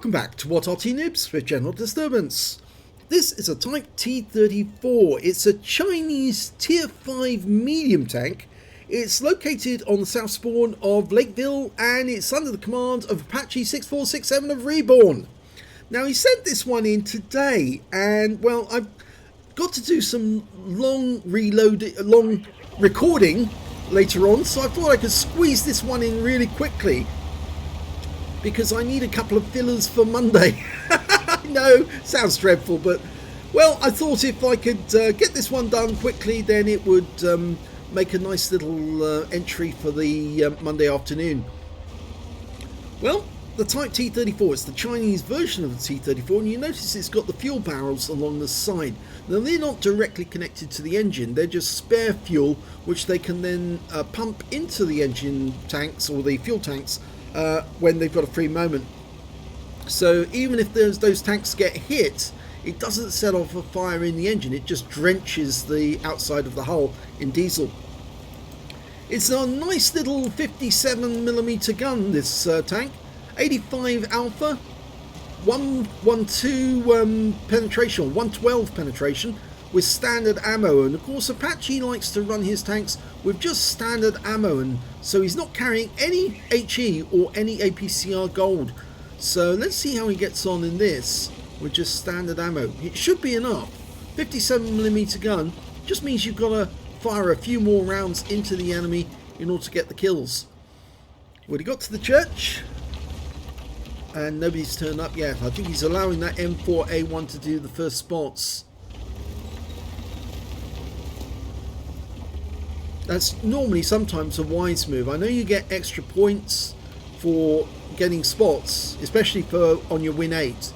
welcome back to What Arty Noobs with General Disturbance. This is a Type T-34. It's a Chinese Tier 5 medium tank. It's located on the south spawn of Lakeville and it's under the command of Apache 6467 of REBRN. Now he sent this one in today and well I've got to do some long recording later on, so I thought I could squeeze this one in really quickly because I need a couple of fillers for Monday. I know, sounds dreadful, but well, I thought if I could get this one done quickly, then it would make a nice little entry for the Monday afternoon. Well, the Type T-34, it's the Chinese version of the T-34, and you notice it's got the fuel barrels along the side. Now they're not directly connected to the engine, they're just spare fuel which they can then pump into the engine tanks or the fuel tanks when they've got a free moment. So even if those tanks get hit, it doesn't set off a fire in the engine, it just drenches the outside of the hull in diesel. It's a nice little 57mm gun, this tank. 85 alpha, 112 penetration, 112 penetration with standard ammo, and of course Apache likes to run his tanks with just standard ammo, and so he's not carrying any HE or any APCR gold. So let's see how he gets on in this with just standard ammo. It should be enough. 57mm gun just means you've got to fire a few more rounds into the enemy in order to get the kills. Well, he got to the church and nobody's turned up yet. I think he's allowing that M4A1 to do the first spots. That's normally sometimes a wise move. I know you get extra points for getting spots, especially for on your win 8,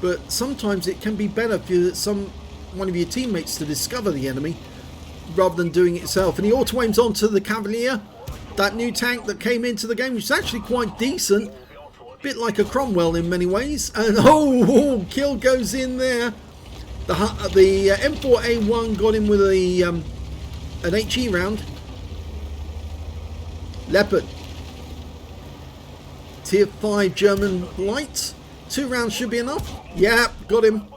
but sometimes it can be better for one of your teammates to discover the enemy rather than doing it yourself. And he auto aims onto the Cavalier, that new tank that came into the game, which is actually quite decent. Bit like a Cromwell in many ways, and oh, kill goes in there. The M4A1 got him with an HE round. Leopard, Tier 5 German light. 2 rounds should be enough. Yeah, got him.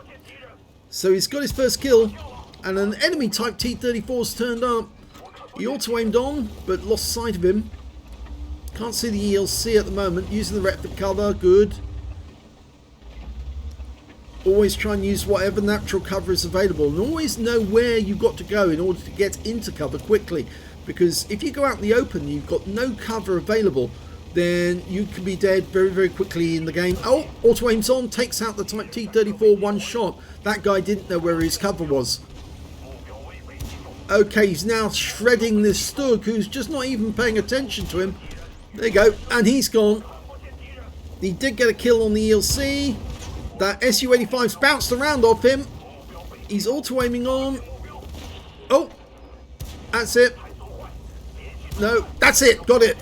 So he's got his first kill, and an enemy Type T-34's turned up. He auto aimed on, but lost sight of him. Can't see the ELC at the moment. Using the rep for cover, good. Always try and use whatever natural cover is available, and always know where you've got to go in order to get into cover quickly, because if you go out in the open and you've got no cover available, then you can be dead very, very quickly in the game. Oh, auto aims on, takes out the Type T-34 one shot. That guy didn't know where his cover was. Okay, he's now shredding this Stug, who's just not even paying attention to him. There you go, and he's gone. He did get a kill on the ELC. That Su-85's bounced around off him. He's auto-aiming on. Oh, that's it. No, that's it, got it.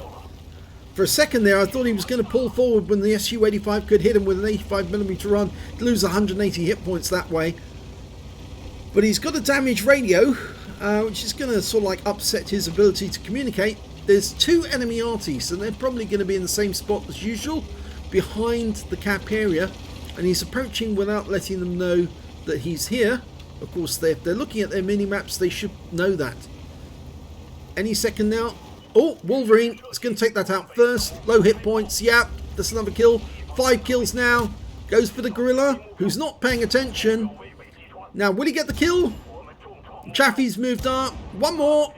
For a second there, I thought he was going to pull forward when the Su-85 could hit him with an 85mm run. Lose 180 hit points that way. But he's got a damaged radio, which is going to sort of like upset his ability to communicate. There's 2 enemy Artys, and they're probably going to be in the same spot as usual, behind the cap area, and he's approaching without letting them know that he's here. Of course, if they're looking at their mini-maps, they should know that. Any second now. Oh, Wolverine is going to take that out first. Low hit points, yeah, that's another kill. 5 kills now. Goes for the Gorilla, who's not paying attention. Now, will he get the kill? Chaffee's moved up. One more.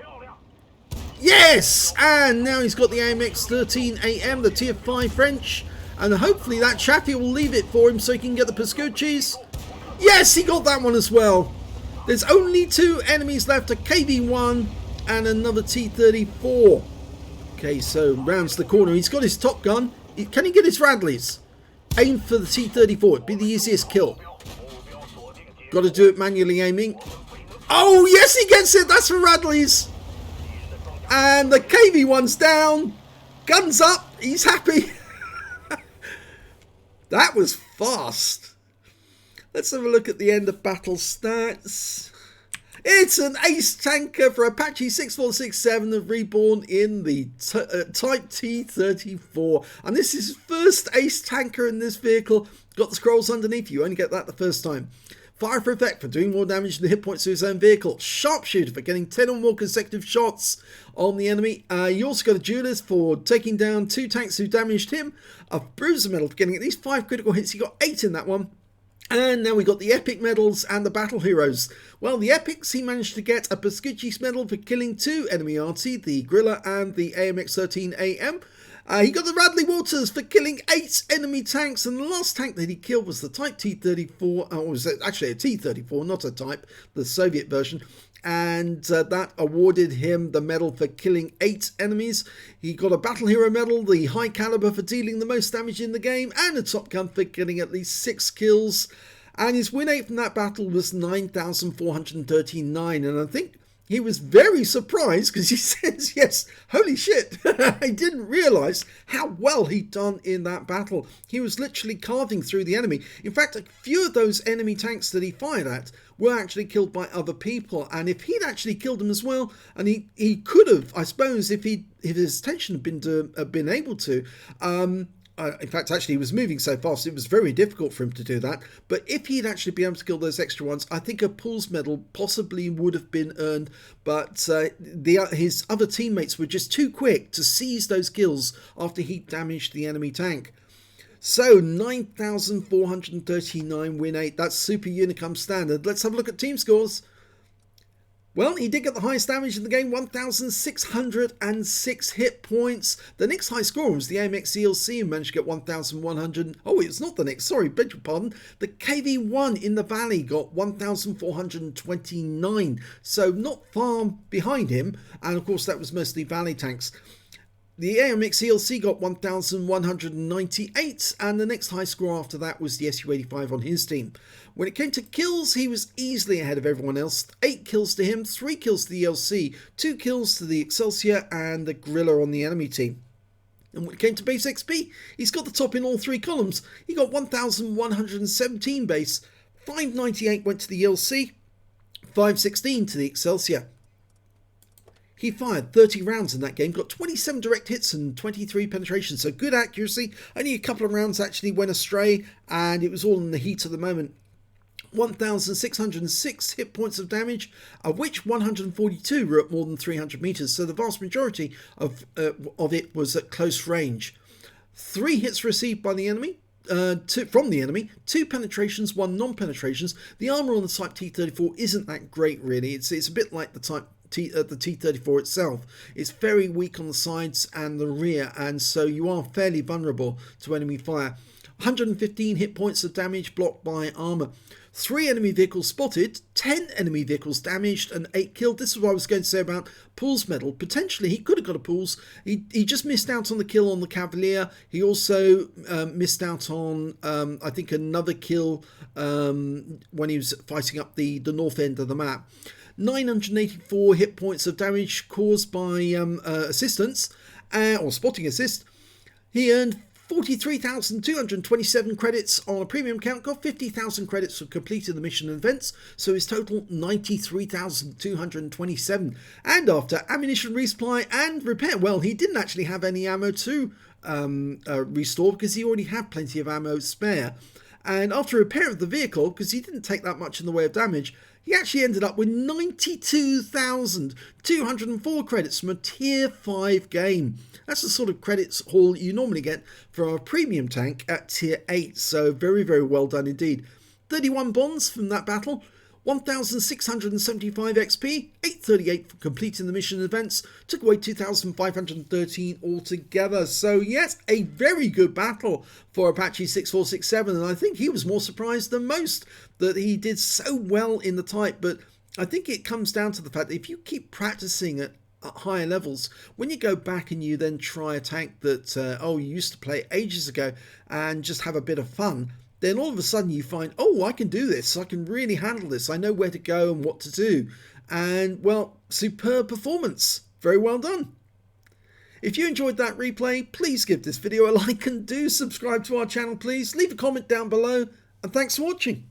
Yes! And now he's got the AMX-13AM, the Tier 5 French. And hopefully that Chaffee will leave it for him so he can get the Pascuccis. Yes, he got that one as well. There's only 2 enemies left, a KV-1 and another T-34. Okay, so rounds the corner. He's got his top gun. Can he get his Radleys? Aim for the T-34. It'd be the easiest kill. Got to do it manually aiming. Oh, yes, he gets it. That's for Radleys. And the KV-1's down. Guns up. He's happy. That was fast. Let's have a look at the end of battle stats. It's an ace tanker for Apache 6467 of REBRN in the Type T-34. And this is his first ace tanker in this vehicle. Got the scrolls underneath, you only get that the first time. Fire for effect for doing more damage than the hit points to his own vehicle. Sharpshooter for getting 10 or more consecutive shots on the enemy. You also got a duelist for taking down 2 tanks who damaged him. A bruiser medal for getting at least 5 critical hits. He got 8 in that one. And now we got the epic medals and the battle heroes. Well, the epics, he managed to get a Pascucci medal for killing 2 enemy Arty, the Griller and the AMX-13AM. He got the Radley Walters for killing 8 enemy tanks, and the last tank that he killed was the Type T-34, or was actually a T-34, not a Type, the Soviet version. And that awarded him the medal for killing 8 enemies. He got a Battle Hero medal, the High Caliber for dealing the most damage in the game, and a Top Gun for getting at least 6 kills. And his win rate from that battle was 9,439, and I think he was very surprised because he says, yes, holy shit, I didn't realise how well he'd done in that battle. He was literally carving through the enemy. In fact, a few of those enemy tanks that he fired at were actually killed by other people. And if he'd actually killed them as well, and he could have, I suppose, if his attention had been able to, in fact, actually, he was moving so fast, it was very difficult for him to do that. But if he'd actually been able to kill those extra ones, I think a Pulse medal possibly would have been earned. But his other teammates were just too quick to seize those kills after he damaged the enemy tank. So, 9,439 win rate. That's Super Unicum standard. Let's have a look at team scores. Well, he did get the highest damage in the game, 1,606 hit points. The next high score was the AMX ELC, who managed to get 1,100. Oh, it's not the next, sorry, beg your pardon. The KV-1 in the Valley got 1,429, so not far behind him. And of course, that was mostly Valley tanks. The AMX ELC got 1,198, and the next high score after that was the SU-85 on his team. When it came to kills, he was easily ahead of everyone else. 8 kills to him, 3 kills to the ELC, 2 kills to the Excelsior and the Griller on the enemy team. And when it came to base XP, he's got the top in all 3 columns. He got 1,117 base, 598 went to the ELC, 516 to the Excelsior. He fired 30 rounds in that game, got 27 direct hits and 23 penetrations, so good accuracy. Only a couple of rounds actually went astray, and it was all in the heat of the moment. 1,606 hit points of damage, of which 142 were at more than 300 meters, so the vast majority of it was at close range. 3 hits received by the enemy. From the enemy, 2 penetrations, 1 non-penetrations. The armor on the Type T-34 isn't that great really. It's a bit like the T-34 itself. It's very weak on the sides and the rear, and so you are fairly vulnerable to enemy fire. 115 hit points of damage blocked by armor. 3 enemy vehicles spotted, 10 enemy vehicles damaged, and 8 killed. This is what I was going to say about Pools medal. Potentially, he could have got a Pools. He just missed out on the kill on the Cavalier. He also missed out on, I think, another kill when he was fighting up the north end of the map. 984 hit points of damage caused by assistance, or spotting assist. He earned 43,227 credits on a premium account, got 50,000 credits for completing the mission and events, so his total 93,227. And after ammunition resupply and repair, well, he didn't actually have any ammo to restore because he already had plenty of ammo spare. And after repair of the vehicle, because he didn't take that much in the way of damage, he actually ended up with 92,204 credits from a Tier 5 game. That's the sort of credits haul you normally get from a premium tank at Tier 8, so very, very well done indeed. 31 bonds from that battle, 1,675 XP, 838 for completing the mission events, took away 2,513 altogether. So yes, a very good battle for Apache 6467, and I think he was more surprised than most that he did so well in the type. But I think it comes down to the fact that if you keep practicing at higher levels, when you go back and you then try a tank that you used to play ages ago and just have a bit of fun, then all of a sudden you find, oh, I can do this, I can really handle this, I know where to go and what to do. And, well, superb performance. Very well done. If you enjoyed that replay, please give this video a like and do subscribe to our channel, please. Leave a comment down below, and thanks for watching.